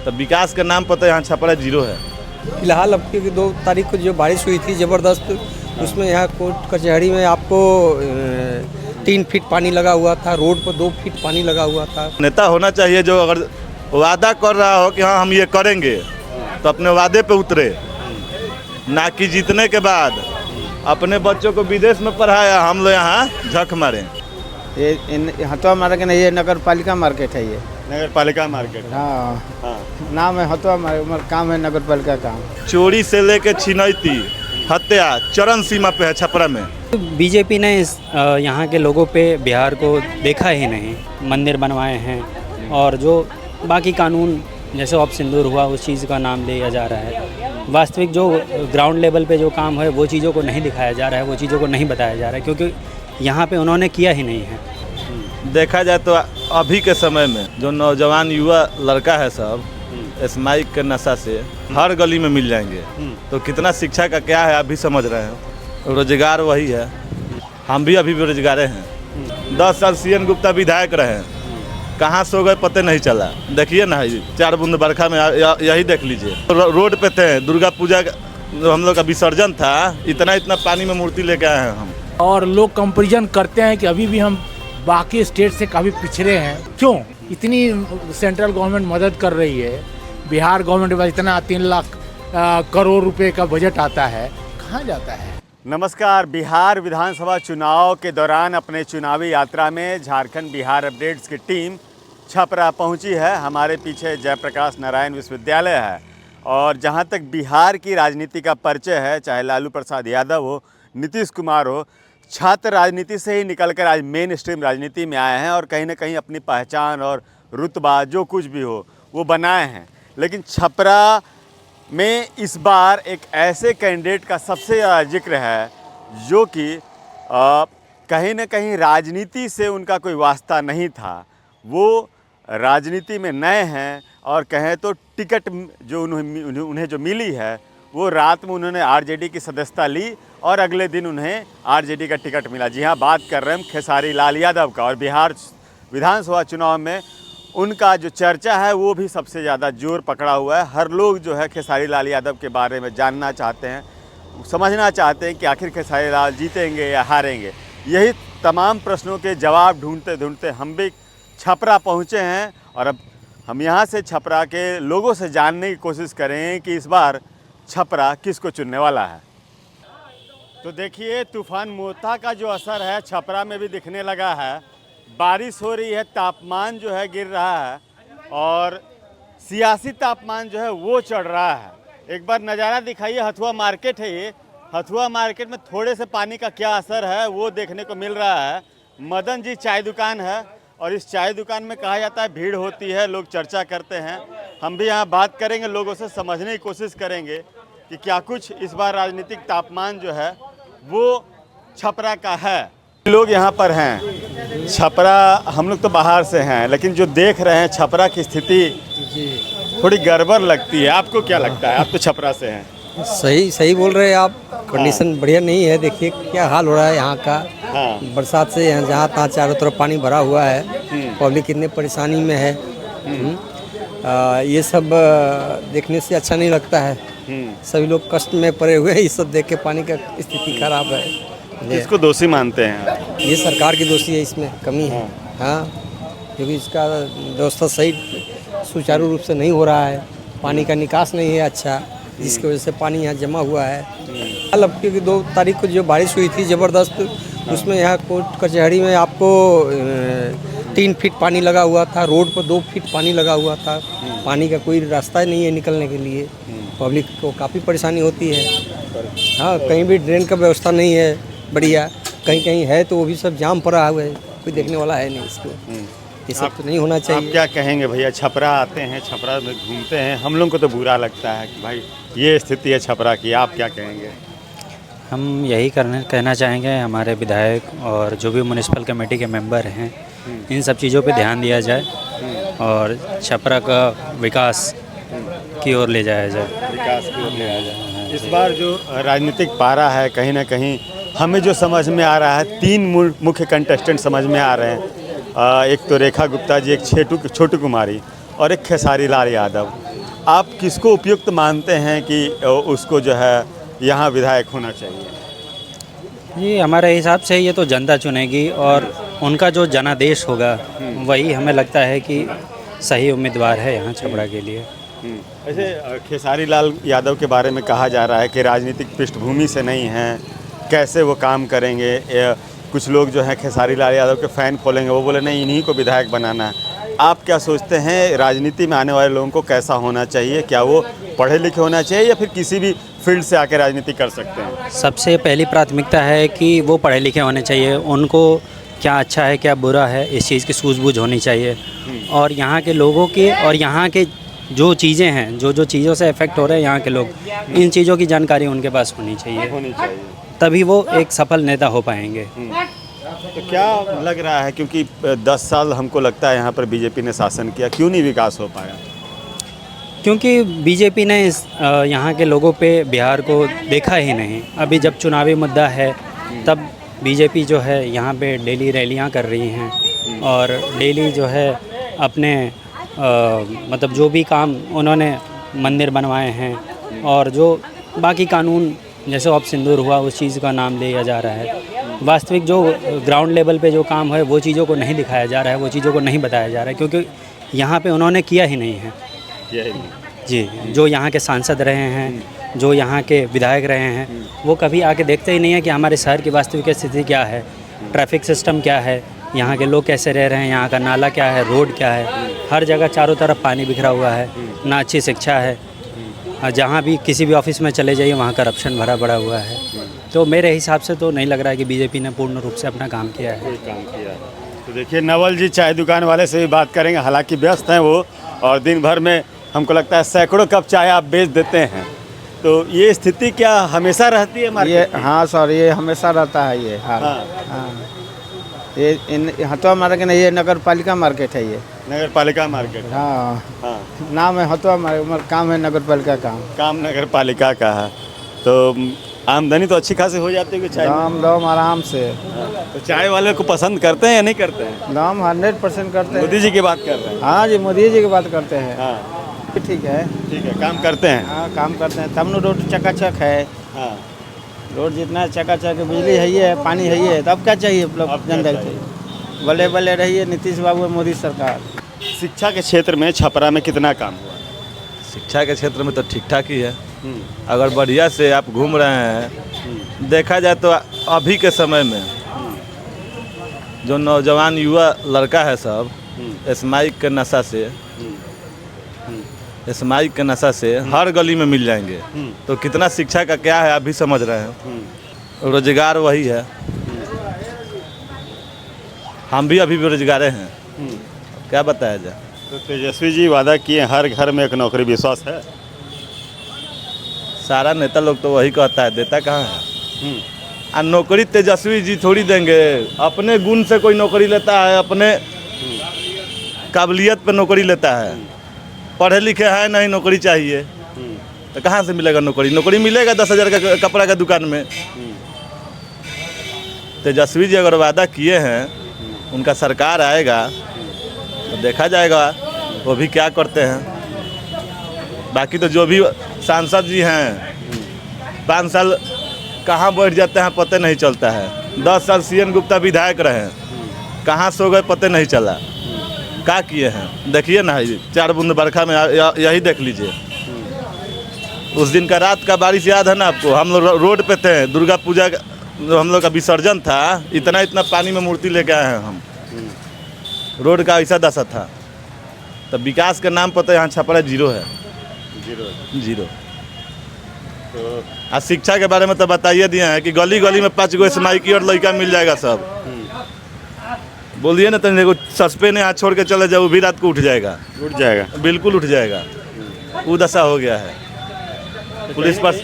तो विकास के नाम पर तो यहाँ छपरा जीरो है। फिलहाल अब क्योंकि 2 तारीख को जो बारिश हुई थी ज़बरदस्त, उसमें यहाँ कोर्ट कचहरी में आपको 3 फीट पानी लगा हुआ था, रोड पर 2 फीट पानी लगा हुआ था। नेता होना चाहिए जो अगर वादा कर रहा हो कि हाँ हम ये करेंगे तो अपने वादे पे उतरे, ना कि जीतने के बाद अपने बच्चों को विदेश में पढ़ाया, हम लोग यहाँ झक मारे। ये हथुआ मार्केट नहीं, ये नगर पालिका मार्केट है। ये नगर पालिका मार्केट, हाँ नाम है हथुआ मार्केट, काम है नगर पालिका का। चोरी से लेके छिनैती हत्या चरम सीमा पे है छपरा में। बीजेपी ने यहाँ के लोगों पे बिहार को देखा ही नहीं। मंदिर बनवाए हैं और जो बाकी कानून जैसे अब सिंदूर हुआ उस चीज़ का नाम लिया जा रहा है। वास्तविक जो ग्राउंड लेवल पे जो काम है वो चीज़ों को नहीं दिखाया जा रहा है, वो चीज़ों को नहीं बताया जा रहा है, क्योंकि यहाँ पे उन्होंने किया ही नहीं है। देखा जाए तो अभी के समय में जो नौजवान युवा लड़का है सब स्माइक के नशा से हर गली में मिल जाएंगे, तो कितना शिक्षा का क्या है आप भी समझ रहे हैं। रोजगार वही है, हम भी अभी बेरोजगार हैं। 10 साल सीएन गुप्ता विधायक रहे, कहाँ सो गए पता नहीं चला। देखिए ना 4 बूंद बरखा में यही देख लीजिए, रोड पे थे। दुर्गा पूजा जो हम लोग का विसर्जन था, इतना पानी में मूर्ति लेके आए हैं हम। और लोग कंपैरिजन करते हैं कि अभी भी हम बाकी स्टेट से काफ़ी पिछड़े हैं। क्यों? इतनी सेंट्रल गवर्नमेंट मदद कर रही है, बिहार गवर्नमेंट के पास इतना 3 लाख करोड़ रुपए का बजट आता है, कहाँ जाता है? नमस्कार। बिहार विधानसभा चुनाव के दौरान अपने चुनावी यात्रा में झारखंड बिहार अपडेट्स की टीम छपरा पहुंची है। हमारे पीछे जयप्रकाश नारायण विश्वविद्यालय है और जहां तक बिहार की राजनीति का परिचय है, चाहे लालू प्रसाद यादव हो, नीतीश कुमार हो, छात्र राजनीति से ही निकलकर आज मेन स्ट्रीम राजनीति में आए हैं और कहीं ना कहीं अपनी पहचान और रुतबा जो कुछ भी हो वो बनाए हैं। लेकिन छपरा में इस बार एक ऐसे कैंडिडेट का सबसे ज़्यादा जिक्र है जो कि कहीं ना कहीं राजनीति से उनका कोई वास्ता नहीं था। वो राजनीति में नए हैं और कहें तो टिकट जो उन्हें जो मिली है वो रात में उन्होंने आरजेडी की सदस्यता ली और अगले दिन उन्हें आरजेडी का टिकट मिला। जी हाँ, बात कर रहे हैं खेसारी लाल यादव का। और बिहार विधानसभा चुनाव में उनका जो चर्चा है वो भी सबसे ज़्यादा जोर पकड़ा हुआ है। हर लोग जो है खेसारी लाल यादव के बारे में जानना चाहते हैं, समझना चाहते हैं कि आखिर खेसारी लाल जीतेंगे या हारेंगे। यही तमाम प्रश्नों के जवाब ढूंढते ढूंढते हम भी छपरा पहुँचे हैं और अब हम यहाँ से छपरा के लोगों से जानने की कोशिश करें कि इस बार छपरा किसको चुनने वाला है। तो देखिए, तूफान मोता का जो असर है छपरा में भी दिखने लगा है। बारिश हो रही है, तापमान जो है गिर रहा है और सियासी तापमान जो है वो चढ़ रहा है। एक बार नज़ारा दिखाइए, हथुआ मार्केट है ये। हथुआ मार्केट में थोड़े से पानी का क्या असर है वो देखने को मिल रहा है। मदन जी चाय दुकान है और इस चाय दुकान में कहा जाता है भीड़ होती है, लोग चर्चा करते हैं। हम भी यहाँ बात करेंगे, लोगों से समझने की कोशिश करेंगे कि क्या कुछ इस बार राजनीतिक तापमान जो है वो छपरा का है। लोग यहाँ पर हैं छपरा, हम लोग तो बाहर से हैं, लेकिन जो देख रहे हैं छपरा की स्थिति थोड़ी गड़बड़ लगती है। आपको क्या लगता है? आप तो छपरा से हैं। सही बोल रहे हैं आप। कंडीशन बढ़िया नहीं है। देखिए क्या हाल हो रहा है यहाँ का। बरसात से यहाँ जहाँ तहाँ चारों तरफ पानी भरा हुआ है, पब्लिक कितने परेशानी में है। ये सब देखने से अच्छा नहीं लगता है। सभी लोग कष्ट में पड़े हुए हैं। ये सब देख के पानी का स्थिति खराब है। किसको दोषी मानते हैं? ये सरकार की दोषी है, इसमें कमी है। हाँ, क्योंकि इसका व्यवस्था सही सुचारू रूप से नहीं हो रहा है। पानी का निकास नहीं है अच्छा, जिसकी वजह से पानी यहाँ जमा हुआ है। कल क्योंकि 2 तारीख को जो बारिश हुई थी ज़बरदस्त, उसमें यहाँ कोर्ट कचहरी में आपको 3 फीट पानी लगा हुआ था, रोड पर 2 फीट पानी लगा हुआ था। पानी का कोई रास्ता नहीं है निकलने के लिए। पब्लिक को काफ़ी परेशानी होती है। हाँ, कहीं भी ड्रेन का व्यवस्था नहीं है बढ़िया, कहीं कहीं है तो वो भी सब जाम पड़ा हुआ है, कोई देखने वाला है नहीं इसको। ये सब तो नहीं होना चाहिए। आप क्या कहेंगे भैया? छपरा आते हैं, छपरा में घूमते हैं, हम लोग को तो बुरा लगता है कि भाई ये स्थिति है छपरा की। आप क्या कहेंगे? हम यही कहना चाहेंगे हमारे विधायक और जो भी म्यूनिसिपल कमेटी के मेंबर हैं, इन सब चीज़ों पे ध्यान दिया जाए और छपरा का विकास की ओर ले जाया जाए। विकास की ओर ले जाया जाए। इस बार जो राजनीतिक पारा है, कहीं ना कहीं हमें जो समझ में आ रहा है, 3 मुख्य कंटेस्टेंट समझ में आ रहे हैं। एक तो रेखा गुप्ता जी, एक छोटू कुमारी और एक खेसारी लाल यादव। आप किसको उपयुक्त मानते हैं कि उसको जो है यहाँ विधायक होना चाहिए? जी हमारे हिसाब से ये तो जनता चुनेगी और उनका जो जनादेश होगा वही हमें लगता है कि सही उम्मीदवार है यहाँ छपरा के लिए। ऐसे खेसारी लाल यादव के बारे में कहा जा रहा है कि राजनीतिक पृष्ठभूमि से नहीं हैं, कैसे वो काम करेंगे। कुछ लोग जो हैं खेसारी लाल यादव के फ़ैन खोलेंगे, वो बोले नहीं इन्हीं को विधायक बनाना है। आप क्या सोचते हैं राजनीति में आने वाले लोगों को कैसा होना चाहिए? क्या वो पढ़े लिखे होना चाहिए या फिर किसी भी फील्ड से आके राजनीति कर सकते हैं? सबसे पहली प्राथमिकता है कि वो पढ़े लिखे होने चाहिए, उनको क्या अच्छा है क्या बुरा है इस चीज़ की सूझबूझ होनी चाहिए और यहाँ के लोगों की और यहाँ के जो चीज़ें हैं जो चीज़ों से इफ़ेक्ट हो रहे हैं यहाँ के लोग, इन चीज़ों की जानकारी उनके पास होनी चाहिए, तभी वो एक सफल नेता हो पाएंगे। तो क्या लग रहा है, क्योंकि 10 साल हमको लगता है यहाँ पर बीजेपी ने शासन किया, क्यों नहीं विकास हो पाया? क्योंकि बीजेपी ने यहाँ के लोगों पे बिहार को देखा ही नहीं। अभी जब चुनावी मुद्दा है तब बीजेपी जो है यहाँ पे डेली रैलियाँ कर रही हैं और डेली जो है अपने मतलब जो भी काम उन्होंने मंदिर बनवाए हैं और जो बाकी कानून जैसे ऑप सिंदूर हुआ उस चीज़ का नाम लिया जा रहा है। वास्तविक जो ग्राउंड लेवल पे जो काम है वो चीज़ों को नहीं दिखाया जा रहा है, वो चीज़ों को नहीं बताया जा रहा है क्योंकि यहाँ पे उन्होंने किया ही नहीं है। जी, जो यहाँ के सांसद रहे हैं, जो यहाँ के विधायक रहे हैं, वो कभी आके देखते ही नहीं है कि हमारे शहर की वास्तविक स्थिति क्या है, ट्रैफिक सिस्टम क्या है, यहाँ के लोग कैसे रह रहे हैं, यहाँ का नाला क्या है, रोड क्या है। हर जगह चारों तरफ पानी बिखरा हुआ है, ना अच्छी शिक्षा है, जहाँ भी किसी भी ऑफिस में चले जाइए वहाँ करप्शन भरा पड़ा हुआ है। तो मेरे हिसाब से तो नहीं लग रहा है कि बीजेपी ने पूर्ण रूप से अपना काम किया है। तो देखिए नवल जी चाय दुकान वाले से भी बात करेंगे, हालांकि व्यस्त हैं वो और दिन भर में हमको लगता है सैकड़ों कप चाय आप बेच देते हैं। तो ये स्थिति क्या हमेशा रहती है मार्केट ये? हाँ सर, ये हमेशा रहता है ये। हाँ। ये हथुआ मार्केट नहीं, ये नगर पालिका मार्केट है। ये नगर पालिका मार्केट। हाँ, हाँ, नाम है हथुआ मार्केट, काम है नगर पालिका काम नगर पालिका का है। तो आमदनी तो अच्छी खासी हो जाती है चाय? दाम आराम से। तो चाय वाले को पसंद करते हैं या नहीं करते हैं? दाम 100% करते हैं। मोदी जी की बात कर रहे हैं? हाँ जी, मोदी जी की बात करते हैं। हाँ ठीक है, काम करते हैं। हाँ काम करते हैं, तब न रोड चकाचक है। हाँ, रोड जितना चकाचक है, बिजली है ही है, पानी है ही है, तब क्या चाहिए जनता को? बल्ले बल्ले रहिए नीतीश बाबू, मोदी सरकार। शिक्षा के क्षेत्र में छपरा में कितना काम हुआ? शिक्षा के क्षेत्र में तो ठीक ठाक ही है। अगर बढ़िया से आप घूम रहे हैं, देखा जाए तो अभी के समय में जो नौजवान युवा लड़का है सब स्माइक के नशा से हर गली में मिल जाएंगे। तो कितना शिक्षा का क्या है आप भी समझ रहे हैं। रोजगार वही है, हम भी अभी बेरोजगारे हैं, क्या बताया जाए। तो तेजस्वी जी वादा किए हर घर में एक नौकरी, विश्वास है? सारा नेता लोग तो वही कहता है, देता कहाँ है। आ नौकरी तेजस्वी जी थोड़ी देंगे, अपने गुण से कोई नौकरी लेता है, अपने काबिलियत पे नौकरी लेता है। पढ़े लिखे हैं नहीं, नौकरी चाहिए तो कहाँ से मिलेगा नौकरी? नौकरी मिलेगा 10,000 का कपड़ा का दुकान में। तेजस्वी जी अगर वादा किए हैं, उनका सरकार आएगा तो देखा जाएगा वो भी क्या करते हैं। बाकी तो जो भी सांसद जी हैं 5 साल कहाँ बैठ जाते हैं पता नहीं चलता है। 10 साल CN गुप्ता विधायक रहे, कहाँ सो गए पता नहीं चला। क्या किए हैं देखिए ना, 4 बूंद बरखा में यही देख लीजिए। उस दिन का रात का बारिश याद है ना आपको? हम लोग रोड पे थे, दुर्गा पूजा जो हम लोग का विसर्जन था, इतना पानी में मूर्ति लेके आए हैं हम। रोड का ऐसा दशा था। तो विकास के नाम पर तो यहाँ छपरा जीरो है, जीरो। तो शिक्षा के बारे में तो बताइए दिए हैं कि गली गली में 5 गो स्माइकी और लड़का मिल जाएगा सब। बोलिए ना, तो सस्पे ने हाथ छोड़ के चले जाओ, भी रात को उठ जाएगा, बिल्कुल उठ जाएगा। वो दशा हो गया है। पुलिस पर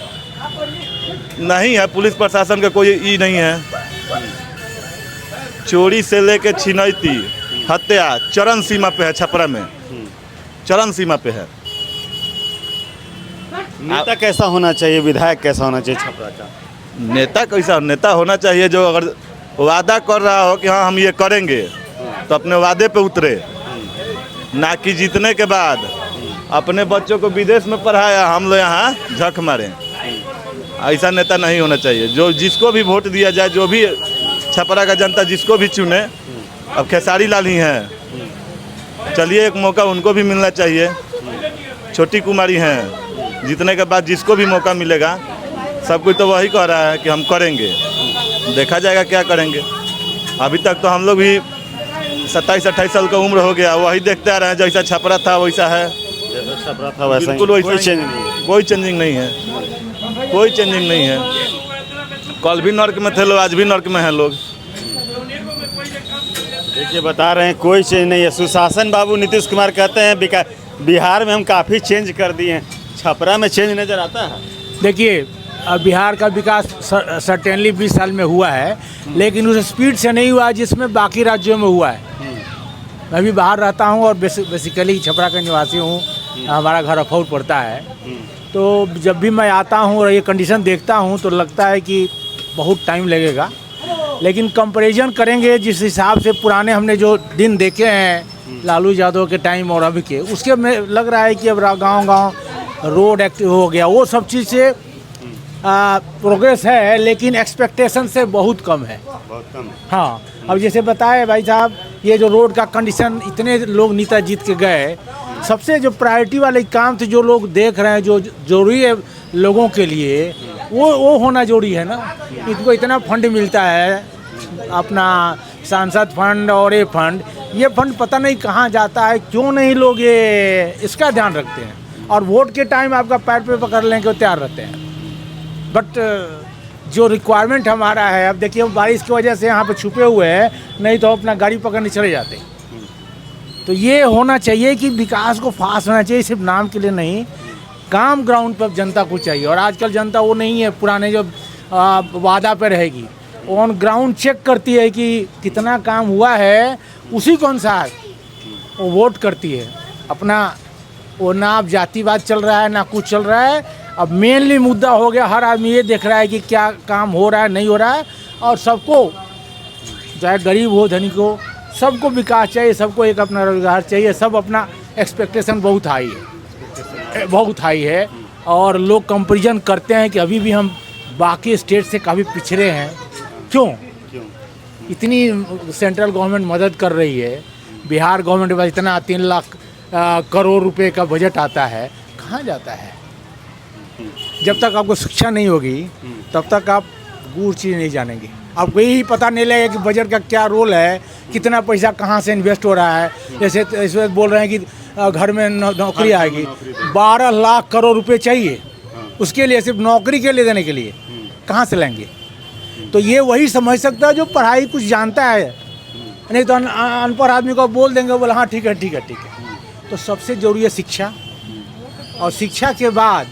नहीं है, पुलिस प्रशासन का कोई ई नहीं है। चोरी से लेके छिनैती, हत्या चरम सीमा पे है छपरा में, चरम सीमा पे है। नेता कैसा होना चाहिए, विधायक कैसा होना चाहिए छपरा का? नेता कैसा नेता होना चाहिए? जो अगर वादा कर रहा हो कि हाँ हम ये करेंगे, तो अपने वादे पे उतरे, ना कि जीतने के बाद अपने बच्चों को विदेश में पढ़ाया, हम लोग यहाँ झक मारे। ऐसा नेता नहीं होना चाहिए। जो जिसको भी वोट दिया जाए, जो भी छपरा का जनता जिसको भी चुने, अब खेसारी लाल ही हैं, चलिए एक मौका उनको भी मिलना चाहिए। छोटी कुमारी हैं, जीतने के बाद जिसको भी मौका मिलेगा, सब कुछ तो वही कह रहा है कि हम करेंगे, देखा जाएगा क्या करेंगे। अभी तक तो हम लोग भी 27-28 साल का उम्र हो गया, वही देखते आ रहे हैं, जैसा छपरा था वैसा है, जैसा छपरा था वैसा बिल्कुल वैसा कोई ही। चेंज नहीं है। कोई चेंजिंग नहीं है, कोई चेंजिंग नहीं है। कल भी नर्क में थे लोग, आज भी नर्क में हैं लोग। देखिए बता रहे हैं कोई चेंज नहीं है। सुशासन बाबू नीतीश कुमार कहते हैं बिहार में हम काफ़ी चेंज कर दिए हैं, छपरा में चेंज नज़र आता है। देखिए, अब बिहार का विकास सर्टेनली 20 साल में हुआ है, लेकिन उस स्पीड से नहीं हुआ जिसमें बाकी राज्यों में हुआ है। मैं भी बाहर रहता हूँ और बेसिकली छपरा का निवासी हूँ, हमारा घर अफौर पड़ता है। तो जब भी मैं आता हूँ और ये कंडीशन देखता हूँ तो लगता है कि बहुत टाइम लगेगा, लेकिन कंपैरिजन करेंगे जिस हिसाब से पुराने हमने जो दिन देखे हैं लालू यादव के टाइम और अभी के, उसके में लग रहा है कि अब गांव-गांव रोड एक्टिव हो गया। वो सब चीज़ से प्रोग्रेस है, लेकिन एक्सपेक्टेशन से बहुत कम है। बहुत कम। हाँ, अब जैसे बताए भाई साहब, ये जो रोड का कंडीशन, इतने लोग नेता जीत के गए, सबसे जो प्रायोरिटी वाले काम थे जो लोग देख रहे हैं, जो जरूरी है लोगों के लिए, वो होना जरूरी है ना। इनको इतना फंड मिलता है, अपना सांसद फंड और ये फंड पता नहीं कहाँ जाता है, क्यों नहीं लोग ये इसका ध्यान रखते हैं। और वोट के टाइम आपका पैर पे पकड़ लें के तैयार रहते हैं। बट जो रिक्वायरमेंट हमारा है, अब देखिए हम बारिश की वजह से यहाँ पे छुपे हुए हैं, नहीं तो अपना गाड़ी पकड़ने चले जाते। तो ये होना चाहिए कि विकास को फास्ट होना चाहिए, सिर्फ नाम के लिए नहीं, काम ग्राउंड पर जनता को चाहिए। और आजकल जनता वो नहीं है पुराने जो वादा पे रहेगी, ऑन ग्राउंड चेक करती है कि कितना काम हुआ है, उसी के अनुसार वो वोट करती है। अपना वो ना अब जातिवाद चल रहा है ना कुछ चल रहा है। अब मेनली मुद्दा हो गया, हर आदमी ये देख रहा है कि क्या काम हो रहा है नहीं हो रहा है, और सबको, चाहे गरीब हो धनिक हो, सबको विकास चाहिए, सबको एक अपना रोजगार चाहिए। सब अपना एक्सपेक्टेशन बहुत हाई है और लोग कंपैरिजन करते हैं कि अभी भी हम बाकी स्टेट से काफ़ी पिछड़े हैं। क्यों? इतनी सेंट्रल गवर्नमेंट मदद कर रही है, बिहार गवर्नमेंट के पास इतना 3 लाख करोड़ रुपए का बजट आता है, कहाँ जाता है? जब तक आपको शिक्षा नहीं होगी तब तक आप गुड़ चीज़ नहीं जानेंगे। आपको यही पता नहीं लगेगा कि बजट का क्या रोल है, कितना पैसा कहाँ से इन्वेस्ट हो रहा है। जैसे इसमें बोल रहे हैं कि घर में नौकरी आएगी, 12 लाख करोड़ रुपए चाहिए उसके लिए, सिर्फ नौकरी के लिए देने के लिए, कहाँ से लेंगे? तो ये वही समझ सकता है जो पढ़ाई कुछ जानता है, नहीं तो अनपढ़ आदमी को बोल देंगे, बोला हाँ ठीक है। तो सबसे ज़रूरी है शिक्षा, और शिक्षा के बाद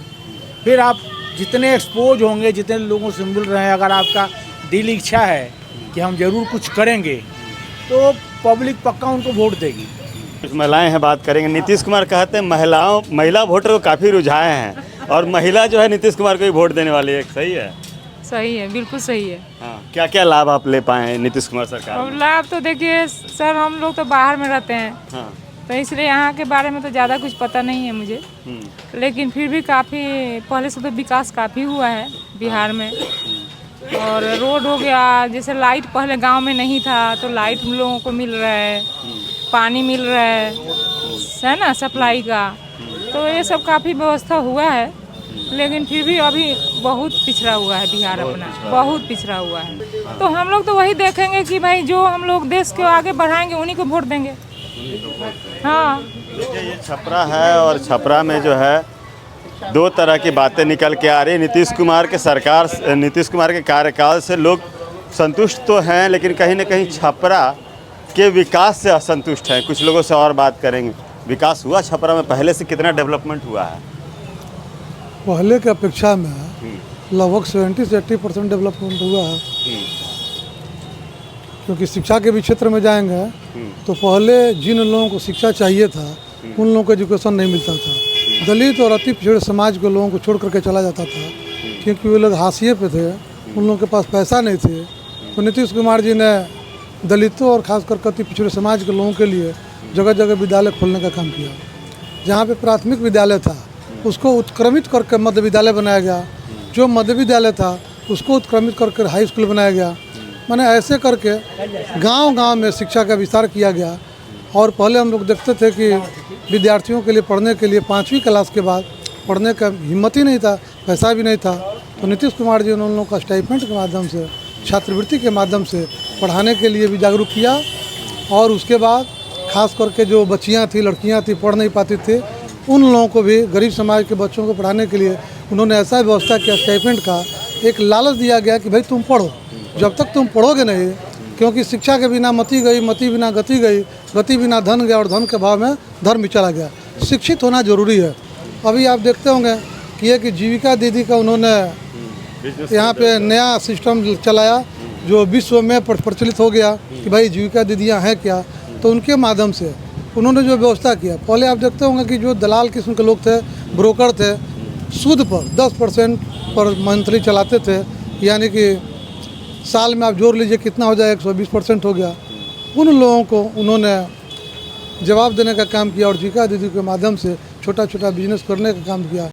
फिर आप जितने एक्सपोज होंगे, जितने लोगों से मिल रहे हैं, अगर आपका दिल इच्छा है कि हम ज़रूर कुछ करेंगे, तो पब्लिक पक्का उनको वोट देगी। कुछ महिलाएं हैं, बात करेंगे। नीतीश कुमार कहते हैं महिला वोटर को काफ़ी रुझाए हैं, और महिला जो है नीतीश कुमार को ही वोट देने वाली है, सही है? सही है, बिल्कुल सही है। हाँ, क्या क्या लाभ आप ले पाए हैं नीतीश कुमार सरकार और में? लाभ तो देखिए सर, हम लोग तो बाहर में रहते हैं, हाँ। तो इसलिए यहाँ के बारे में तो ज़्यादा कुछ पता नहीं है मुझे, लेकिन फिर भी काफ़ी पहले से तो विकास काफ़ी हुआ है बिहार में। और रोड हो गया, जैसे लाइट पहले गांव में नहीं था, तो लाइट हम लोगों को मिल रहा है, पानी मिल रहा है ना, सप्लाई का, तो ये सब काफ़ी व्यवस्था हुआ है। लेकिन फिर भी अभी बहुत पिछड़ा हुआ है बिहार, अपना बहुत पिछड़ा हुआ है। तो हम लोग तो वही देखेंगे कि भाई जो हम लोग देश को आगे बढ़ाएंगे उन्हीं को वोट देंगे। हाँ, देखिए ये छपरा है, और छपरा में जो है दो तरह की बातें निकल के आ रही है। नीतीश कुमार के कार्यकाल से लोग संतुष्ट तो हैं, लेकिन कहीं ना कहीं छपरा के विकास से असंतुष्ट हैं। कुछ लोगों से और बात करेंगे। विकास हुआ छपरा में, पहले से कितना डेवलपमेंट हुआ है? पहले की अपेक्षा में लगभग 70 से 80% डेवलपमेंट हुआ है। क्योंकि शिक्षा के भी क्षेत्र में जाएंगे तो पहले जिन लोगों को शिक्षा चाहिए था उन लोगों को एजुकेशन नहीं मिलता था। दलित और अति पिछड़े समाज के लोगों को छोड़ करके चला जाता था, क्योंकि वे लोग हाशिए पे थे, उन लोगों के पास पैसा नहीं थे। तो नीतीश कुमार जी ने दलितों और खासकर अति पिछड़े समाज के लोगों के लिए जगह जगह विद्यालय खोलने का काम किया। जहाँ पे प्राथमिक विद्यालय था उसको उत्क्रमित करके मध्य विद्यालय बनाया गया, जो मध्य विद्यालय था उसको उत्क्रमित करके हाई स्कूल बनाया गया। माने ऐसे करके गांव-गांव में शिक्षा का विस्तार किया गया। और पहले हम लोग देखते थे कि विद्यार्थियों के लिए पढ़ने के लिए 5वीं क्लास के बाद पढ़ने का हिम्मत ही नहीं था, पैसा भी नहीं था, तो नीतीश कुमार जी ने उन लोगों का स्टाइपेंड के माध्यम से, छात्रवृत्ति के माध्यम से पढ़ाने के लिए भी जागरूक किया। और उसके बाद खास करके जो बच्चियां थी, लड़कियां थी, पढ़ नहीं पाती थी, उन लोगों को भी, गरीब समाज के बच्चों को पढ़ाने के लिए उन्होंने ऐसा व्यवस्था किया स्टाइपेंड का, एक लालच दिया गया कि भाई तुम पढ़ो, जब तक तुम पढ़ोगे नहीं, क्योंकि शिक्षा के बिना मति गई, मति बिना गति गई, गति बिना धन गया और धन के भाव में धर्म भी चला गया। शिक्षित होना जरूरी है। अभी आप देखते होंगे कि एक जीविका दीदी का उन्होंने यहाँ पे नया सिस्टम चलाया जो विश्व में प्रचलित हो गया कि भाई जीविका दीदियाँ हैं क्या, तो उनके माध्यम से उन्होंने जो व्यवस्था किया। पहले आप देखते होंगे कि जो दलाल किस्म के लोग थे, ब्रोकर थे, सूद पर 10% पर मंथली चलाते थे, यानी कि साल में आप जोड़ लीजिए कितना हो जाए, 120% हो गया। उन लोगों को उन्होंने जवाब देने का काम किया और जीविका दीदी के माध्यम से छोटा छोटा बिजनेस करने का काम किया।